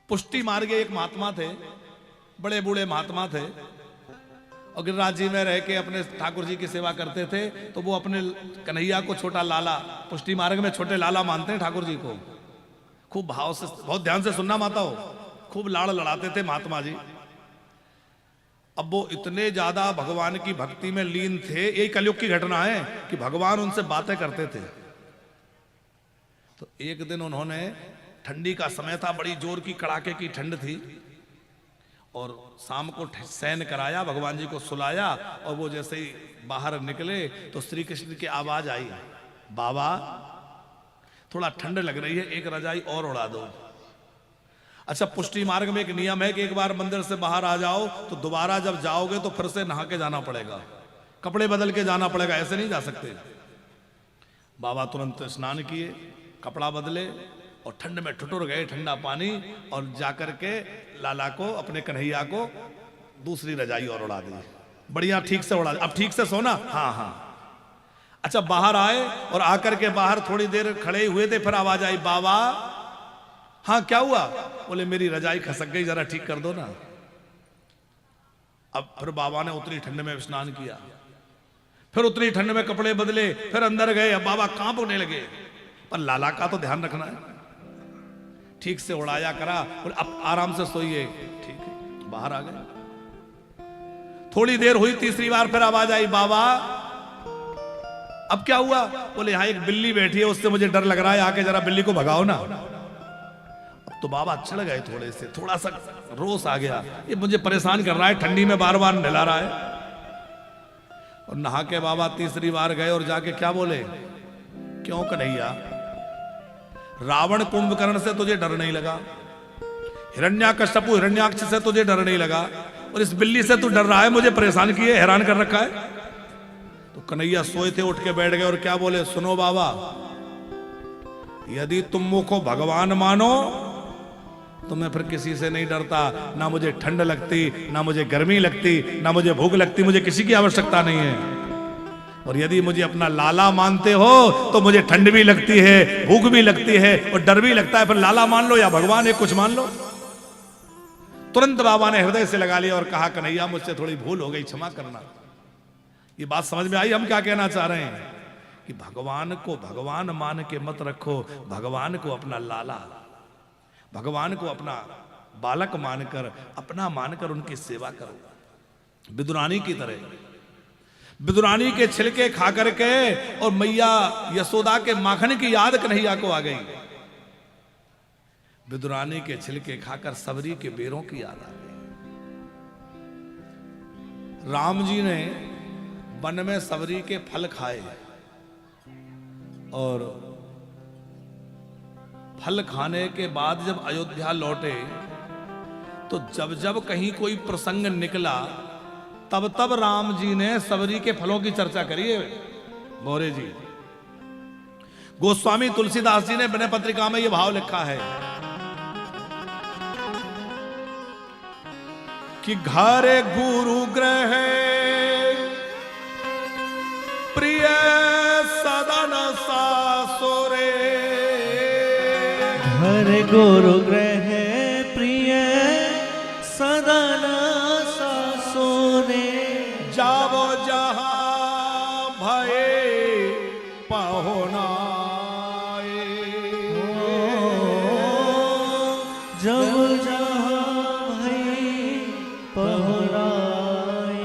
पुष्टि मार्ग एक महात्मा थे, बड़े बूढ़े महात्मा थे, और गिरिराज जी में रह के अपने ठाकुर जी की सेवा करते थे। तो वो अपने कन्हैया को छोटा लाला, पुष्टि मार्ग में छोटे लाला मानते हैं ठाकुर जी को। खूब भाव से, बहुत ध्यान से सुनना माता हो, खूब लाड़ लड़ाते थे महात्मा जी। अब वो इतने ज्यादा भगवान की भक्ति में लीन थे, यही कलयुग की घटना है कि भगवान उनसे बातें करते थे। तो एक दिन उन्होंने, ठंडी का समय था, बड़ी जोर की कड़ाके की ठंड थी, और शाम को शयन कराया, भगवान जी को सुलाया, और वो जैसे ही बाहर निकले तो श्री कृष्ण की आवाज आई, बाबा थोड़ा ठंड लग रही है, एक रजाई और उड़ा दो। अच्छा, पुष्टि मार्ग में एक नियम है कि एक बार मंदिर से बाहर आ जाओ तो दोबारा जब जाओगे तो फिर से नहा के जाना पड़ेगा, कपड़े बदल के जाना पड़ेगा, ऐसे नहीं जा सकते। बाबा तुरंत स्नान किए, कपड़ा बदले, और ठंड में ठुठुर गए ठंडा पानी, और जाकर के लाला को, अपने कन्हैया को दूसरी रजाई और उड़ा दी। बढ़िया, ठीक से उड़ा, अब ठीक से सोना। हाँ हाँ। अच्छा, बाहर आए और आकर के बाहर थोड़ी देर खड़े हुए थे, फिर आवाज आई, बाबा हाँ क्या हुआ? बोले मेरी रजाई खसक गई, जरा ठीक कर दो ना। अब फिर बाबा ने उतनी ठंड में स्नान किया, फिर उतनी ठंड में कपड़े बदले, फिर अंदर गए। अब बाबा कांपने लगे, पर लाला का तो ध्यान रखना है, ठीक से उड़ाया करा, और अब आराम से सोइए। ठीक है, बाहर आ गए। थोड़ी देर हुई, तीसरी बार फिर आवाज आई, बाबा अब क्या हुआ? बोले यहां एक बिल्ली बैठी है, उससे मुझे डर लग रहा है, आके जरा बिल्ली को भगाओ ना। अब तो बाबा चिढ़ गए थोड़े से, थोड़ा सा रोष आ गया, ये मुझे परेशान कर रहा है, ठंडी में बार बार नहला रहा है। और नहा के बाबा तीसरी बार गए और जाके क्या बोले, क्यों कन्हैया, रावण कुंभकर्ण से तुझे डर नहीं लगा, हिरण्याकश्यपु हिरण्याक्ष से तुझे डर नहीं लगा, और इस बिल्ली से तू डर रहा है, मुझे परेशान किए, हैरान कर रखा है। तो कन्हैया सोए थे, उठ के बैठ गए और क्या बोले, सुनो बाबा, यदि तुम मुझको भगवान मानो तो मैं फिर किसी से नहीं डरता, ना मुझे ठंड लगती, ना मुझे गर्मी लगती, ना मुझे भूख लगती, मुझे किसी की आवश्यकता नहीं है। और यदि मुझे अपना लाला मानते हो तो मुझे ठंड भी लगती है, भूख भी लगती है, और डर भी लगता है, फिर लाला मान लो या भगवान, एक कुछ मान लो। तुरंत बाबा ने हृदय से लगा लिया और कहा, कन्हैया मुझसे थोड़ी भूल हो गई, क्षमा करना। ये बात समझ में आई हम क्या कहना चाह रहे हैं, कि भगवान को भगवान मान के मत रखो, भगवान को अपना लाला, भगवान को अपना बालक मानकर, अपना मानकर उनकी सेवा करो। विदुरानी की तरह, विदुरानी के छिलके खा करके और मैया यशोदा के माखन की याद कन्हैया को आ गई। विदुरानी के छिलके खाकर सबरी के बेरों की याद आ गई। राम जी ने वन में सबरी के फल खाए, और फल खाने के बाद जब अयोध्या लौटे तो जब जब कहीं कोई प्रसंग निकला तब तब राम जी ने सबरी के फलों की चर्चा करी है। मोरे जी, गोस्वामी तुलसीदास जी ने विनय पत्रिका में यह भाव लिखा है कि घर गुरु ग्रह प्रिय सदन सासुरे, घर गुरु ग्रह प्रिय सदन सासुरे, जावो जहां भये पहुनाए, जब जहां भये पहुनाए।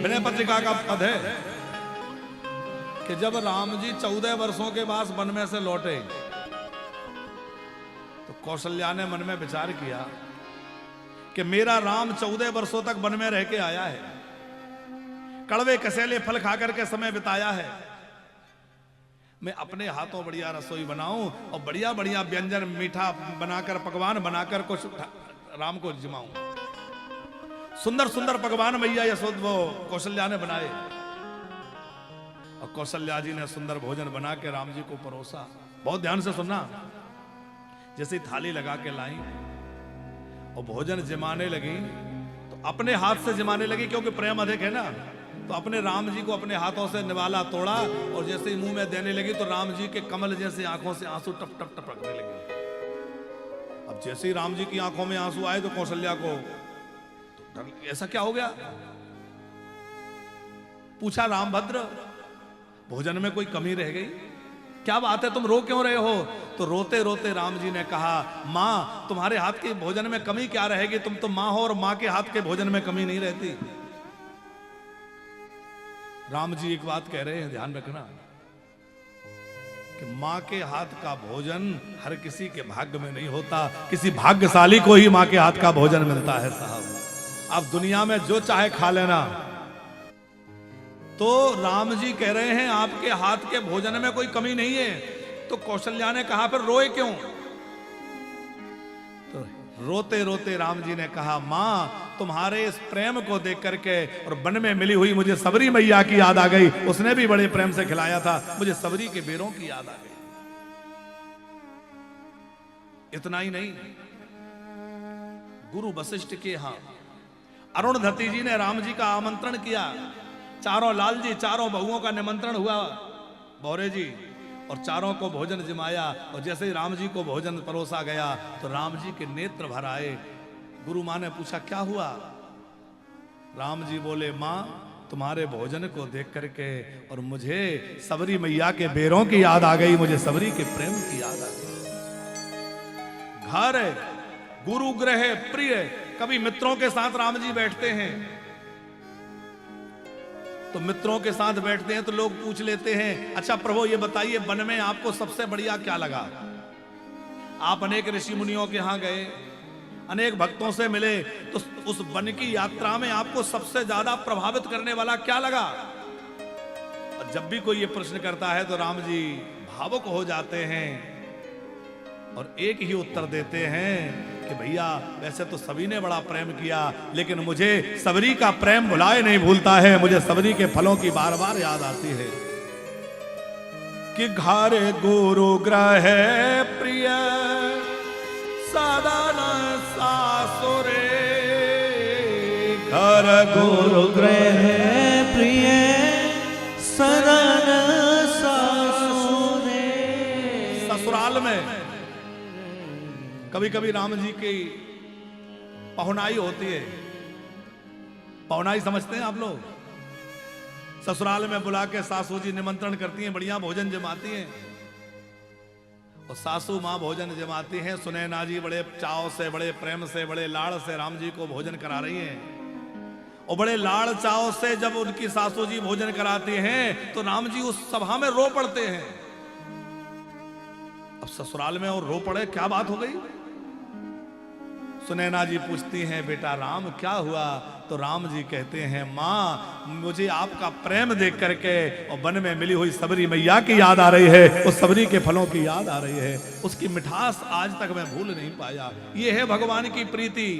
विनय पत्रिका का पद है कि जब राम जी 14 वर्षों के बाद वन में से लौटे तो कौशल्या ने मन में विचार किया कि मेरा राम 14 वर्षों तक वन में रह के आया है, कड़वे कसेले फल खाकर के समय बिताया है, मैं अपने हाथों बढ़िया रसोई बनाऊं और बढ़िया बढ़िया व्यंजन मीठा बनाकर, पकवान बनाकर कुछ राम को जिमाऊं। सुंदर सुंदर पकवान मैया यशोद वो कौशल्या ने बनाए, और कौशल्या जी ने सुंदर भोजन बना के राम जी को परोसा। बहुत ध्यान से सुनना, जैसे थाली लगा के लाई और भोजन जमाने लगी तो अपने हाथ से जमाने लगी, क्योंकि प्रेम अधिक है ना, तो अपने राम जी को अपने हाथों से निवाला तोड़ा, और जैसे ही मुंह में देने लगी तो राम जी के कमल जैसे आंखों से आंसू टप टप टपकने लगे। अब जैसे ही राम जी की आंखों में आंसू आए तो कौशल्या को तो ऐसा क्या हो गया? पूछा रामभद्र, भोजन में कोई कमी रह गई? क्या बात है, तुम रो क्यों रहे हो? तो रोते रोते राम जी ने कहा, मां तुम्हारे हाथ के भोजन में कमी क्या रहेगी? तुम तो मां हो और मां के हाथ के भोजन में कमी नहीं रहती। राम जी एक बात कह रहे हैं, ध्यान रखना कि मां के हाथ का भोजन हर किसी के भाग्य में नहीं होता, किसी भाग्यशाली को ही मां के हाथ का भोजन मिलता है साहब। आप दुनिया में जो चाहे खा लेना। तो राम जी कह रहे हैं आपके हाथ के भोजन में कोई कमी नहीं है। तो कौशल्या ने कहा, फिर रोए क्यों? तो रोते रोते राम जी ने कहा, मां तुम्हारे इस प्रेम को देख करके और वन में मिली हुई मुझे सबरी मैया की याद आ गई। उसने भी बड़े प्रेम से खिलाया था, मुझे सबरी के बेरों की याद आ गई। इतना ही नहीं, गुरु वशिष्ठ के यहां अरुणधति जी ने राम जी का आमंत्रण किया। चारों लाल जी, चारों बहुओं का निमंत्रण हुआ बौरे जी, और चारों को भोजन जिमाया। और जैसे ही राम जी को भोजन परोसा गया तो राम जी के नेत्र भर आए। गुरु मां ने पूछा, क्या हुआ? राम जी बोले, मां तुम्हारे भोजन को देख करके और मुझे सबरी मैया के बेरों की याद आ गई, मुझे सबरी के प्रेम की याद आ गई। घर गुरु ग्रह प्रिय, कभी मित्रों के साथ राम जी बैठते हैं तो मित्रों के साथ बैठते हैं तो लोग पूछ लेते हैं, अच्छा प्रभु ये बताइए वन में आपको सबसे बढ़िया क्या लगा? आप अनेक ऋषि मुनियों के यहां गए, अनेक भक्तों से मिले, तो उस वन की यात्रा में आपको सबसे ज्यादा प्रभावित करने वाला क्या लगा? और जब भी कोई ये प्रश्न करता है तो राम जी भावुक हो जाते हैं और एक ही उत्तर देते हैं कि भैया वैसे तो सभी ने बड़ा प्रेम किया, लेकिन मुझे सबरी का प्रेम भुलाए नहीं भूलता है। मुझे सबरी के फलों की बार बार याद आती है कि घर गुरु ग्रह प्रिय सदा न सासुरे, घर गुरु ग्रह प्रिय सदा न सासुरे। ससुराल में कभी कभी राम जी की पहुनाई होती है। पहुनाई समझते हैं आप लोग? ससुराल में बुला के सासू जी निमंत्रण करती हैं, बढ़िया भोजन जमाती हैं और सासू माँ भोजन जमाती हैं। सुनैना जी बड़े चाव से, बड़े प्रेम से, बड़े लाड़ से राम जी को भोजन करा रही हैं और बड़े लाड़ चाव से जब उनकी सासू जी भोजन कराती हैं तो राम जी उस सभा में रो पड़ते हैं। अब ससुराल में और रो पड़े, क्या बात हो गई? सुनैना जी पूछती हैं, बेटा राम क्या हुआ? तो राम जी कहते हैं, मां मुझे आपका प्रेम देख करके और वन में मिली हुई सबरी मैया की याद आ रही है, उस सबरी के फलों की याद आ रही है, उसकी मिठास आज तक मैं भूल नहीं पाया। ये है भगवान की प्रीति।